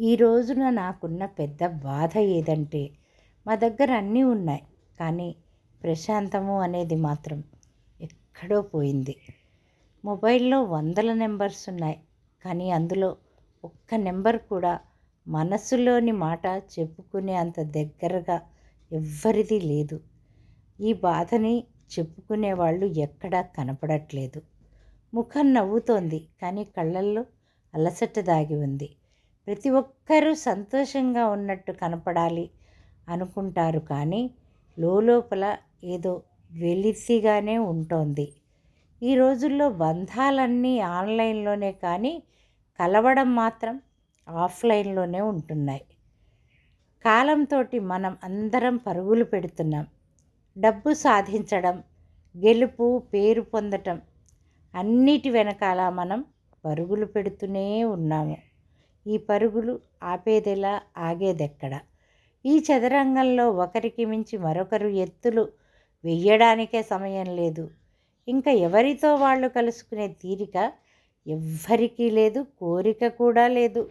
ఈ రోజున నాకున్న పెద్ద బాధ ఏదంటే మా దగ్గర అన్నీ ఉన్నాయి, కానీ ప్రశాంతము అనేది మాత్రం ఎక్కడో పోయింది. మొబైల్లో వందల నెంబర్స్ ఉన్నాయి, కానీ అందులో ఒక్క నెంబర్ కూడా మనసులోని మాట చెప్పుకునే అంత దగ్గరగా ఎవ్వరిది లేదు. ఈ బాధని చెప్పుకునే వాళ్ళు ఎక్కడా కనపడట్లేదు. ముఖం నవ్వుతోంది, కానీ కళ్ళల్లో అలసట దాగి ఉంది. ప్రతి ఒక్కరూ సంతోషంగా ఉన్నట్టు కనపడాలి అనుకుంటారు, కానీ లోపల ఏదో వెలితిగానే ఉంటోంది. ఈ రోజుల్లో బంధాలన్నీ ఆన్లైన్లోనే, కానీ కలవడం మాత్రం ఆఫ్లైన్లోనే ఉంటున్నాయి. కాలంతో మనం అందరం పరుగులు పెడుతున్నాం. డబ్బు సాధించడం, గెలుపు, పేరు పొందటం అన్నిటి వెనకాల మనం పరుగులు పెడుతూనే ఉన్నాము. ఈ పరుగులు ఆపేదెలా, ఆగేదెక్కడ? ఈ చదరంగంలో ఒకరికి మించి మరొకరు ఎత్తులు వెయ్యడానికే సమయం లేదు. ఇంకా ఎవరితో వాళ్ళు కలుసుకునే తీరిక ఎవ్వరికీ లేదు, కోరిక కూడా లేదు.